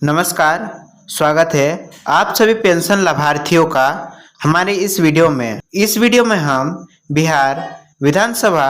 नमस्कार, स्वागत है आप सभी पेंशन लाभार्थियों का हमारे इस वीडियो में। इस वीडियो में हम बिहार विधानसभा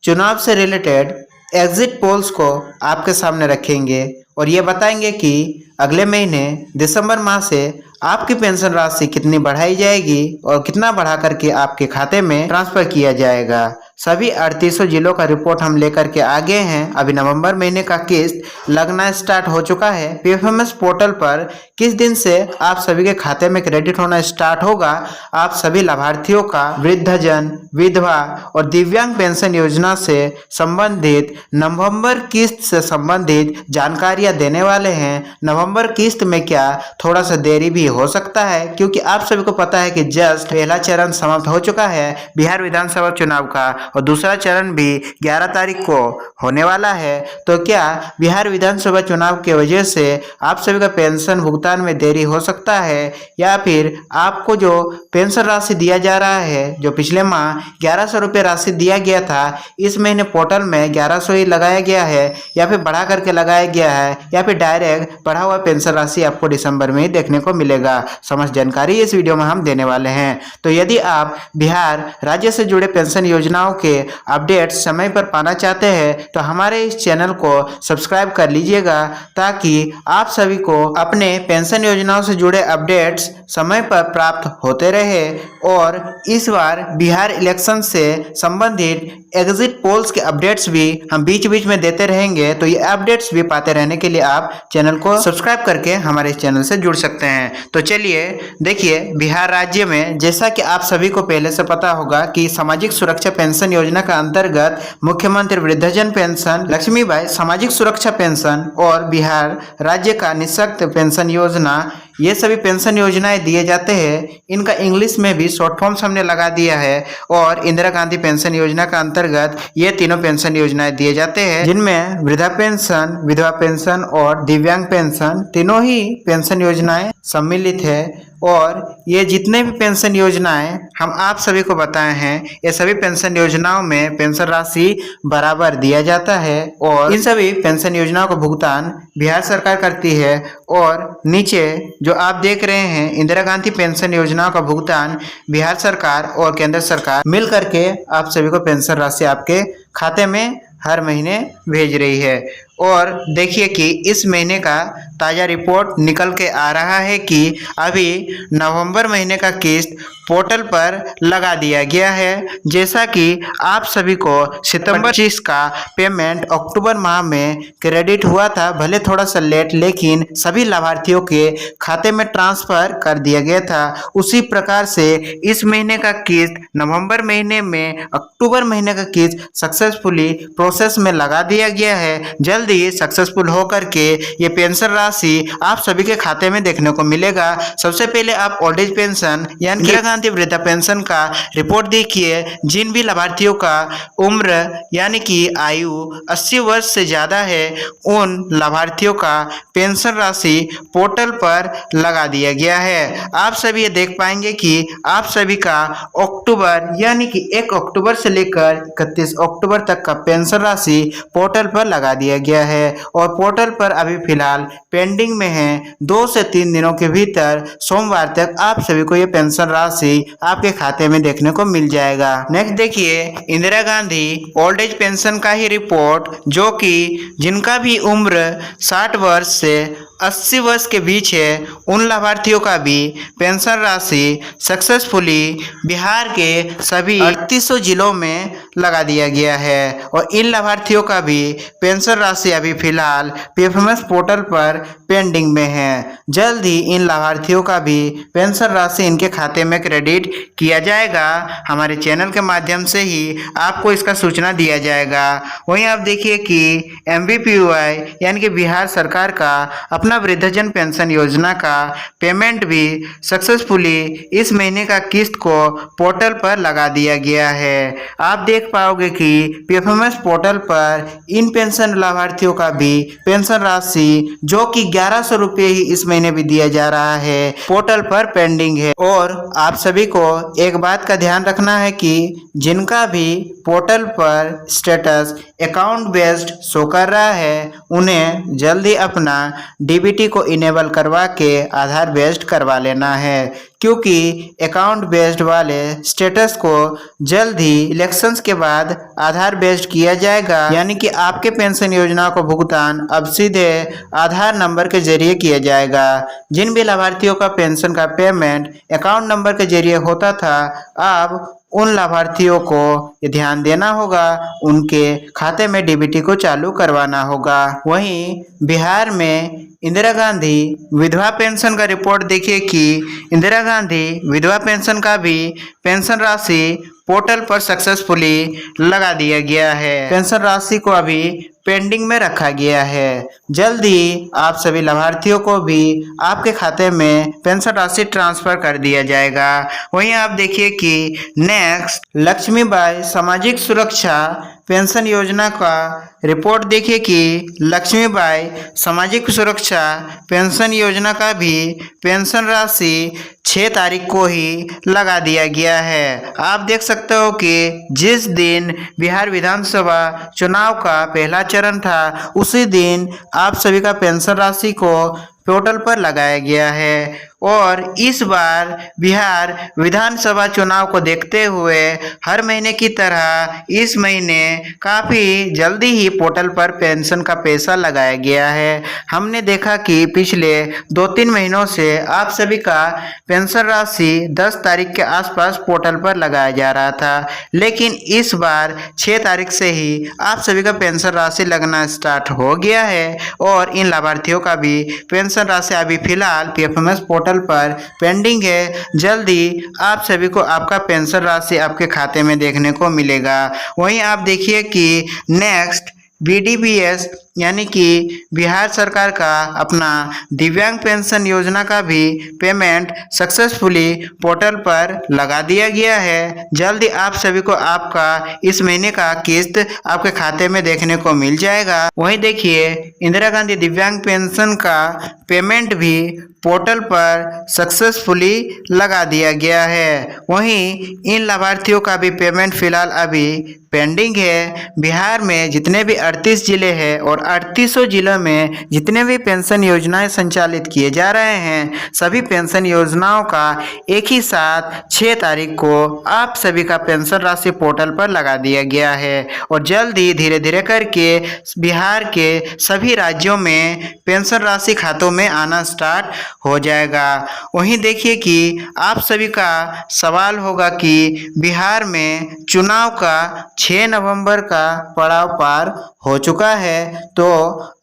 चुनाव से रिलेटेड एग्जिट पोल्स को आपके सामने रखेंगे और ये बताएंगे कि अगले महीने दिसंबर माह से आपकी पेंशन राशि कितनी बढ़ाई जाएगी और कितना बढ़ा करके आपके खाते में ट्रांसफर किया जाएगा। सभी 3800 जिलों का रिपोर्ट हम लेकर के आ गए हैं। अभी नवंबर महीने का किस्त लगना स्टार्ट हो चुका है। पीएफएमएस पोर्टल पर किस दिन से आप सभी के खाते में क्रेडिट होना स्टार्ट होगा, आप सभी लाभार्थियों का वृद्धजन, विधवा और दिव्यांग पेंशन योजना से संबंधित नवंबर किस्त से संबंधित जानकारियां देने वाले हैं। नवंबर किस्त में क्या थोड़ा सा देरी भी हो सकता है, क्योंकि आप सभी को पता है कि जस्ट पहला चरण समाप्त हो चुका है बिहार विधानसभा चुनाव का और दूसरा चरण भी 11 तारीख को होने वाला है। तो क्या बिहार विधानसभा चुनाव की वजह से आप सभी का पेंशन भुगतान में देरी हो सकता है, या फिर आपको जो पेंशन राशि दिया जा रहा है, जो पिछले माह 1100 रुपये राशि दिया गया था, इस महीने पोर्टल में 1100 ही लगाया गया है, या फिर बढ़ा करके लगाया गया है, या फिर डायरेक्ट बढ़ा हुआ पेंशन राशि आपको दिसंबर में ही देखने को मिलेगा। समस्त जानकारी इस वीडियो में हम देने वाले हैं। तो यदि आप बिहार राज्य से जुड़े पेंशन योजनाओं के अपडेट समय पर पाना चाहते हैं तो हमारे इस चैनल को सब्सक्राइब कर लीजिएगा, ताकि आप सभी को अपने पेंशन योजनाओं से जुड़े अपडेट्स समय पर प्राप्त होते रहे। और इस बार बिहार इलेक्शन से संबंधित एग्जिट पोल्स के अपडेट्स भी हम बीच बीच में देते रहेंगे। तो ये अपडेट्स भी पाते रहने के लिए आप चैनल को सब्सक्राइब करके हमारे इस चैनल से जुड़ सकते हैं। तो चलिए देखिए, बिहार राज्य में जैसा कि आप सभी को पहले से पता होगा कि सामाजिक सुरक्षा पेंशन योजना का अंतर्गत मुख्यमंत्री वृद्धजन पेंशन, लक्ष्मीबाई सामाजिक सुरक्षा पेंशन और बिहार राज्य का निःशक्त पेंशन योजना, ये सभी पेंशन योजनाएं दिए जाते हैं। इनका इंग्लिश में भी शॉर्ट फॉर्म्स हमने लगा दिया है। और इंदिरा गांधी पेंशन योजना का अंतर्गत ये तीनों पेंशन योजनाएं दिए जाते हैं, जिनमें वृद्धा पेंशन, विधवा पेंशन और दिव्यांग पेंशन तीनों ही पेंशन योजनाएं सम्मिलित है। और ये जितने भी पेंशन योजनाएं हम आप सभी को बताए हैं, ये सभी पेंशन योजनाओं में पेंशन राशि बराबर दिया जाता है और इन सभी पेंशन योजनाओं का भुगतान बिहार सरकार करती है। और नीचे जो आप देख रहे हैं, इंदिरा गांधी पेंशन योजनाओं का भुगतान बिहार सरकार और केंद्र सरकार मिल करके आप सभी को पेंशन राशि आपके खाते में हर महीने भेज रही है। और देखिए कि इस महीने का ताज़ा रिपोर्ट निकल के आ रहा है कि अभी नवंबर महीने का किस्त पोर्टल पर लगा दिया गया है। जैसा कि आप सभी को सितंबर 25 का पेमेंट अक्टूबर माह में क्रेडिट हुआ था, भले थोड़ा सा लेट, लेकिन सभी लाभार्थियों के खाते में ट्रांसफर कर दिया गया था। उसी प्रकार से इस महीने का किस्त नवंबर महीने में अक्टूबर महीने का किस्त सक्सेसफुली प्रोसेस में लगा दिया गया है। जल्द ही सक्सेसफुल होकर के ये पेंशन राशि आप सभी के खाते में देखने को मिलेगा। सबसे पहले आप ओल्ड एज पेंशन यानी इंदिरा गांधी वृद्धा पेंशन का रिपोर्ट देखिए। जिन भी लाभार्थियों का उम्र यानी कि आयु 80 वर्ष से ज़्यादा है, उन लाभार्थियों का पेंशन राशि पोर्टल पर लगा दिया गया है। आप सभी ये देख पाएंगे कि आप सभी का अक्टूबर यानी कि 1 अक्टूबर से लेकर 31 अक्टूबर तक का पेंशन राशि पोर्टल पर लगा दिया गया है। और पोर्टल पर अभी फिलहाल पेंडिंग में है। 2 से 3 दिनों के भीतर सोमवार तक आप सभी को ये पेंशन राशि आपके खाते में देखने को मिल जाएगा। नेक्स्ट देखिए, Indira Gandhi old age pension का ही रिपोर्ट, जो कि जिनका भी उम्र 60 वर्ष से 80 वर्ष के बीच है, उन लाभार्थियों का भी पेंशन राशि सक्सेसफुली बिहार के सभी 3800 जिलों में लगा दिया गया है। और इन लाभार्थियों का भी पेंशन राशि अभी फिलहाल पीएफएमएस पोर्टल पर पेंडिंग में है। जल्द ही इन लाभार्थियों का भी पेंशन राशि इनके खाते में क्रेडिट किया जाएगा। हमारे चैनल के माध्यम से ही आपको इसका सूचना दिया जाएगा। वहीं आप देखिए कि एमबीपीवाई यानी कि बिहार सरकार का अपना वृद्धजन पेंशन योजना का पेमेंट भी सक्सेसफुली इस महीने का किस्त को पोर्टल पर लगा दिया गया है। आप देख देख पाओगे कि पीएफएमएस पोर्टल पर इन पेंशन लाभार्थियों का भी पेंशन राशि जो कि 1100 रुपये ही इस महीने भी दिया जा रहा है पोर्टल पर पेंडिंग है। और आप सभी को एक बात का ध्यान रखना है कि जिनका भी पोर्टल पर स्टेटस अकाउंट बेस्ड शो कर रहा है उन्हें जल्दी अपना डीबीटी को इनेबल करवा के आधार बेस्ड करवा लेना है, क्योंकि अकाउंट बेस्ड वाले स्टेटस को जल्द ही इलेक्शंस के बाद आधार बेस्ड किया जाएगा, यानी कि आपके पेंशन योजना को भुगतान अब सीधे आधार नंबर के जरिए किया जाएगा। जिन भी लाभार्थियों का पेंशन का पेमेंट अकाउंट नंबर के जरिए होता था, अब उन लाभार्थियों को ये ध्यान देना होगा, उनके खाते में डीबीटी को चालू करवाना होगा। वहीं बिहार में इंदिरा गांधी विधवा पेंशन का रिपोर्ट देखिए कि इंदिरा गांधी विधवा पेंशन का भी पेंशन राशि पोर्टल पर सक्सेसफुली लगा दिया गया है। पेंशन राशि को अभी पेंडिंग में रखा गया है। जल्द ही आप सभी लाभार्थियों को भी आपके खाते में पेंशन राशि ट्रांसफर कर दिया जाएगा। वहीं आप देखिए कि नेक्स्ट लक्ष्मीबाई सामाजिक सुरक्षा पेंशन योजना का रिपोर्ट देखिए कि लक्ष्मीबाई सामाजिक सुरक्षा पेंशन योजना का भी पेंशन राशि 6 तारीख को ही लगा दिया गया है। आप देख सकते हो कि जिस दिन बिहार विधानसभा चुनाव का पहला चरण था उसी दिन आप सभी का पेंशन राशि को पोर्टल पर लगाया गया है। और इस बार बिहार विधानसभा चुनाव को देखते हुए हर महीने की तरह इस महीने काफ़ी जल्दी ही पोर्टल पर पेंशन का पैसा लगाया गया है। हमने देखा कि पिछले 2-3 महीनों से आप सभी का पेंशन राशि 10 तारीख के आसपास पोर्टल पर लगाया जा रहा था, लेकिन इस बार 6 तारीख से ही आप सभी का पेंशन राशि लगना स्टार्ट हो गया है। और इन लाभार्थियों का भी पेंशन राशि अभी फिलहाल पीएफएमएस पोर्टल पर पेंडिंग है। जल्दी आप सभी को आपका पेंशन राशि आपके खाते में देखने को मिलेगा। वहीं आप देखिए कि नेक्स्ट बीडीबीएस यानी कि बिहार सरकार का अपना दिव्यांग पेंशन योजना का भी पेमेंट सक्सेसफुली पोर्टल पर लगा दिया गया है। जल्दी आप सभी को आपका इस महीने का किस्त आपके खाते में देखने को मिल जाएगा। वहीं देखिए इंदिरा गांधी दिव्यांग पेंशन का पेमेंट भी पोर्टल पर सक्सेसफुली लगा दिया गया है। वहीं इन लाभार्थियों का भी पेमेंट फिलहाल अभी पेंडिंग है। बिहार में जितने भी 38 जिले हैं और 3800 जिलों में जितने भी पेंशन योजनाएं संचालित किए जा रहे हैं, सभी पेंशन योजनाओं का एक ही साथ 6 तारीख को आप सभी का पेंशन राशि पोर्टल पर लगा दिया गया है। और जल्द ही धीरे धीरे करके बिहार के सभी राज्यों में पेंशन राशि खातों में आना स्टार्ट हो जाएगा। वहीं देखिए कि आप सभी का सवाल होगा कि बिहार में चुनाव का 6 नवंबर का पड़ाव पार हो चुका है, तो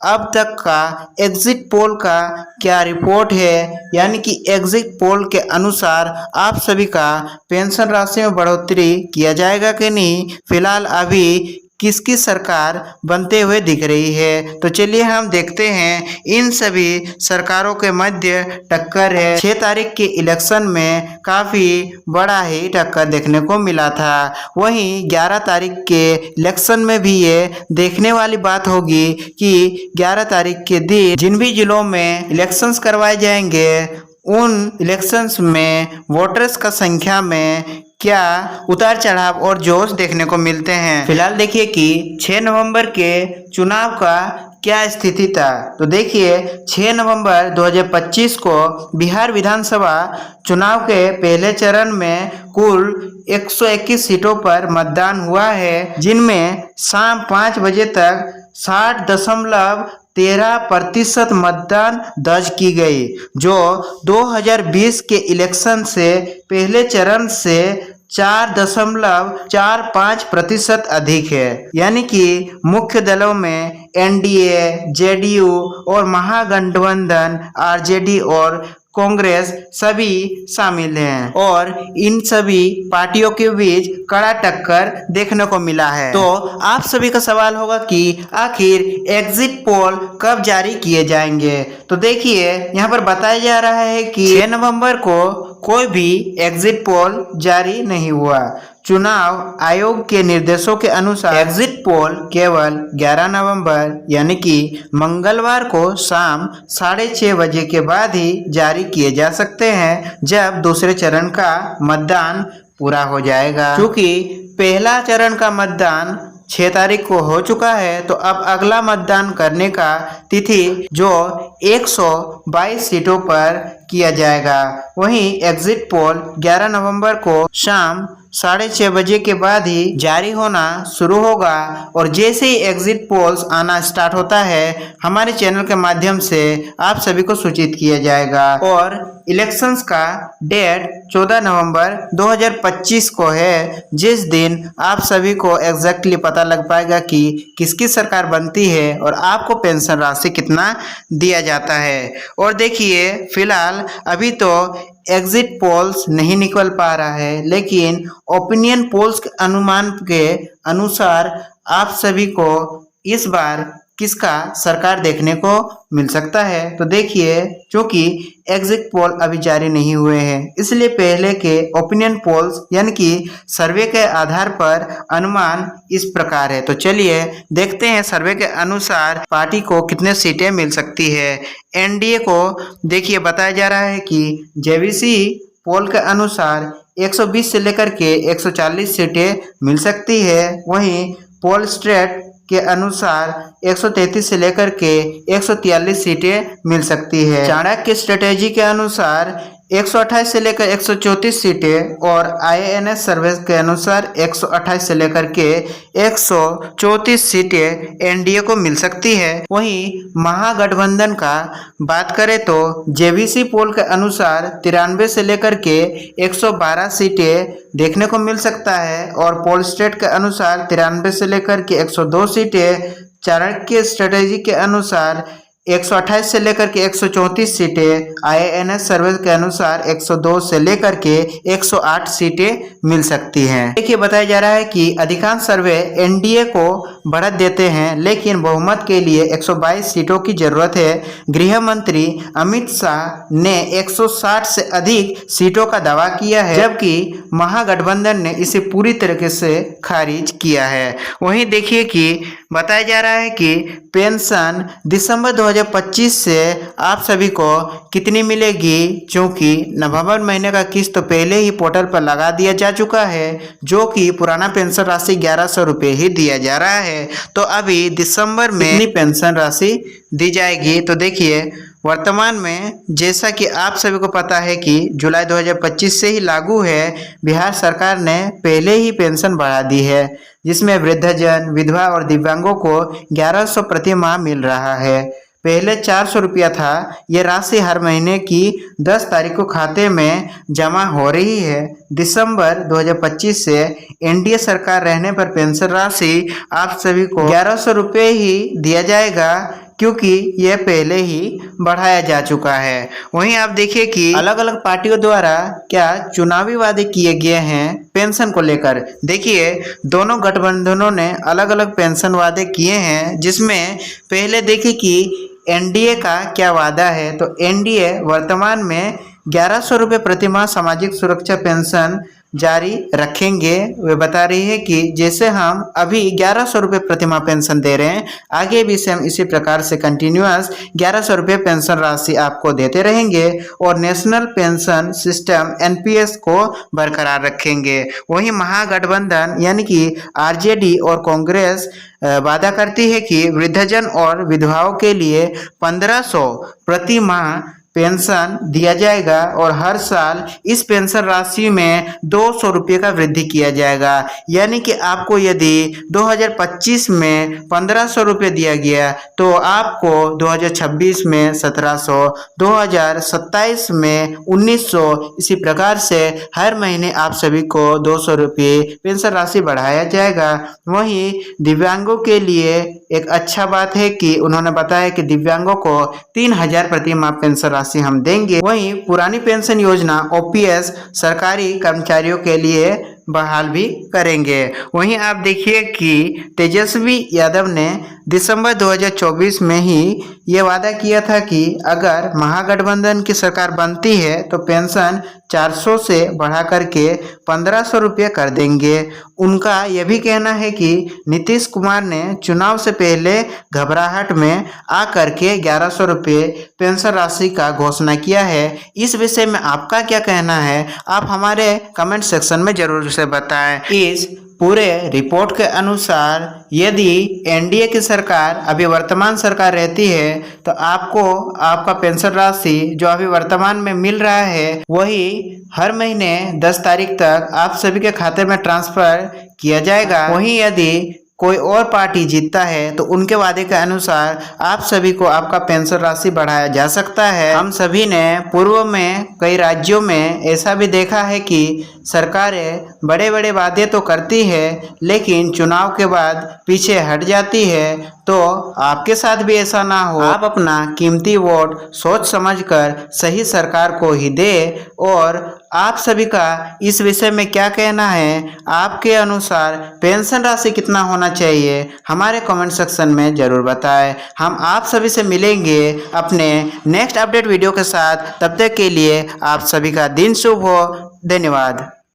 अब तक का एग्जिट पोल का क्या रिपोर्ट है, यानी कि एग्जिट पोल के अनुसार आप सभी का पेंशन राशि में बढ़ोतरी किया जाएगा कि नहीं, फिलहाल अभी किसकी सरकार बनते हुए दिख रही है। तो चलिए हम देखते हैं। इन सभी सरकारों के मध्य टक्कर है। 6 तारीख के इलेक्शन में काफ़ी बड़ा ही टक्कर देखने को मिला था। वहीं 11 तारीख के इलेक्शन में भी ये देखने वाली बात होगी कि 11 तारीख के दिन जिन भी जिलों में इलेक्शंस करवाए जाएंगे उन इलेक्शंस में वोटर्स का संख्या में क्या उतार चढ़ाव और जोश देखने को मिलते हैं। फिलहाल देखिए कि 6 नवंबर के चुनाव का क्या स्थिति था। तो देखिए 6 नवंबर 2025 को बिहार विधानसभा चुनाव के पहले चरण में कुल 121 सीटों पर मतदान हुआ है, जिनमें शाम 5 बजे तक 60.13% मतदान दर्ज की गई, जो 2020 के इलेक्शन से पहले चरण से 4.45% अधिक है। यानी कि मुख्य दलों में एनडीए, जेडीयू और महागठबंधन आरजेडी और कांग्रेस सभी शामिल हैं और इन सभी पार्टियों के बीच कड़ा टक्कर देखने को मिला है। तो आप सभी का सवाल होगा कि आखिर एग्जिट पोल कब जारी किए जाएंगे। तो देखिए यहाँ पर बताया जा रहा है कि 6 नवंबर को कोई भी एग्जिट पोल जारी नहीं हुआ। चुनाव आयोग के निर्देशों के अनुसार एग्जिट पोल केवल 11 नवंबर यानी कि मंगलवार को शाम 6:30 बजे के बाद ही जारी किए जा सकते हैं, जब दूसरे चरण का मतदान पूरा हो जाएगा। क्योंकि पहला चरण का मतदान 6 तारीख को हो चुका है, तो अब अगला मतदान करने का तिथि जो 122 सीटों पर किया जाएगा। वहीं एग्जिट पोल 11 नवंबर को शाम 6:30 बजे के बाद ही जारी होना शुरू होगा, और जैसे ही एग्जिट पोल्स आना स्टार्ट होता है, हमारे चैनल के माध्यम से आप सभी को सूचित किया जाएगा। और इलेक्शंस का डेट 14 नवंबर 2025 को है, जिस दिन आप सभी को एग्जैक्टली पता लग पाएगा कि किसकी सरकार बनती है और आपको पेंशन राशि कितना दिया जाता है। और देखिए, फिलहाल अभी तो एग्जिट पोल्स नहीं निकल पा रहा है, लेकिन ओपिनियन पोल्स के अनुमान के अनुसार आप सभी को इस बार किसका सरकार देखने को मिल सकता है। तो देखिए, क्योंकि एग्जिट पोल अभी जारी नहीं हुए हैं, इसलिए पहले के ओपिनियन पोल्स यानी कि सर्वे के आधार पर अनुमान इस प्रकार है। तो चलिए देखते हैं सर्वे के अनुसार पार्टी को कितने सीटें मिल सकती है। एनडीए को देखिए बताया जा रहा है कि जेवीसी पोल के अनुसार 120 से लेकर के 140 सीटें मिल सकती है। वहीं पोल स्ट्रेट के अनुसार 133 से लेकर के 143 सीटें मिल सकती है। चाणक्य स्ट्रेटेजी के अनुसार 128 से लेकर 134 सीटें, और IANS सर्वे के अनुसार 128 से लेकर के 134 सीटें एनडीए को मिल सकती है। वहीं महागठबंधन का बात करें तो जेवीसी पोल के अनुसार 93 से लेकर के 112 सीटें देखने को मिल सकता है, और पोल स्टेट के अनुसार 93 से लेकर के 102 सीटें। चाणक्य स्ट्रेटेजी के अनुसार 128 से लेकर के 134 सीटें, IANS सर्वे के अनुसार 102 से लेकर के 108 सीटें मिल सकती हैं। देखिए बताया जा रहा है कि अधिकांश सर्वे एनडीए को बढ़त देते हैं, लेकिन बहुमत के लिए 122 सीटों की जरूरत है। गृह मंत्री अमित शाह ने 160 से अधिक सीटों का दावा किया है, जबकि महागठबंधन ने इसे पूरी तरीके से खारिज किया है। वहीं देखिए कि बताया जा रहा है कि पेंशन दिसंबर 2025 से आप सभी को कितनी मिलेगी, क्योंकि नवंबर महीने का किस्त तो पहले ही पोर्टल पर लगा दिया जा चुका है, जो कि पुराना पेंशन राशि 1100 रुपये ही दिया जा रहा है। तो अभी दिसंबर में कितनी पेंशन राशि दी जाएगी, तो देखिए वर्तमान में जैसा कि आप सभी को पता है कि जुलाई 2025 से ही लागू है, बिहार सरकार ने पहले ही पेंशन बढ़ा दी है, जिसमें वृद्धजन, विधवा और दिव्यांगों को 1100 प्रति माह मिल रहा है। पहले 400 रुपया था। ये राशि हर महीने की 10 तारीख को खाते में जमा हो रही है। दिसंबर 2025 से एनडीए सरकार रहने पर पेंशन राशि आप सभी को 1100 रुपये ही दिया जाएगा, क्योंकि यह पहले ही बढ़ाया जा चुका है। वहीं आप देखिए कि अलग अलग पार्टियों द्वारा क्या चुनावी वादे किए गए हैं पेंशन को लेकर। देखिए दोनों गठबंधनों ने अलग अलग पेंशन वादे किए हैं, जिसमें पहले देखिए कि एनडीए का क्या वादा है। तो एनडीए वर्तमान में 1100 रुपये प्रति माह सामाजिक सुरक्षा पेंशन जारी रखेंगे। वे बता रही है कि जैसे हम अभी 1100 रुपये प्रति माह पेंशन दे रहे हैं, आगे भी सेम इसी प्रकार से कंटिन्यूअस 1100 रुपये पेंशन राशि आपको देते रहेंगे, और नेशनल पेंशन सिस्टम एनपीएस को बरकरार रखेंगे। वहीं महागठबंधन यानी कि आरजेडी और कांग्रेस वादा करती है कि वृद्धजन और विधवाओं के लिए 1500 प्रति माह पेंशन दिया जाएगा, और हर साल इस पेंशन राशि में 200 रुपये का वृद्धि किया जाएगा। यानी कि आपको यदि 2025 में 1500 रुपये दिया गया, तो आपको 2026 में 1700, 2027 में 1900, इसी प्रकार से हर महीने आप सभी को 200 रुपये पेंशन राशि बढ़ाया जाएगा। वहीं दिव्यांगों के लिए एक अच्छा बात है कि उन्होंने बताया कि दिव्यांगों को 3000 प्रति माह पेंशन राशि हम देंगे। वहीं पुरानी पेंशन योजना ओपीएस सरकारी कर्मचारियों के लिए बहाल भी करेंगे। वहीं आप देखिए कि तेजस्वी यादव ने दिसंबर 2024 में ही ये वादा किया था कि अगर महागठबंधन की सरकार बनती है तो पेंशन 400 से बढ़ा करके 1500 रुपये कर देंगे। उनका यह भी कहना है कि नीतीश कुमार ने चुनाव से पहले घबराहट में आकर के 1100 रुपये पेंशन राशि का घोषणा किया है। इस विषय में आपका क्या कहना है, आप हमारे कमेंट सेक्शन में जरूर से बताएं। इस पूरे रिपोर्ट के अनुसार यदि एनडीए की सरकार अभी वर्तमान सरकार रहती है तो आपको आपका पेंशन राशि जो अभी वर्तमान में मिल रहा है वही हर महीने 10 तारीख तक आप सभी के खाते में ट्रांसफर किया जाएगा। वहीं यदि कोई और पार्टी जीतता है तो उनके वादे के अनुसार आप सभी को आपका पेंशन राशि बढ़ाया जा सकता है। हम सभी ने पूर्व में कई राज्यों में ऐसा भी देखा है कि सरकारें बड़े बड़े वादे तो करती है लेकिन चुनाव के बाद पीछे हट जाती है। तो आपके साथ भी ऐसा ना हो, आप अपना कीमती वोट सोच समझकर सही सरकार को ही दे। और आप सभी का इस विषय में क्या कहना है, आपके अनुसार पेंशन राशि कितना होना चाहिए, हमारे कमेंट सेक्शन में जरूर बताएं। हम आप सभी से मिलेंगे अपने नेक्स्ट अपडेट वीडियो के साथ। तब तक के लिए आप सभी का दिन शुभ हो। धन्यवाद।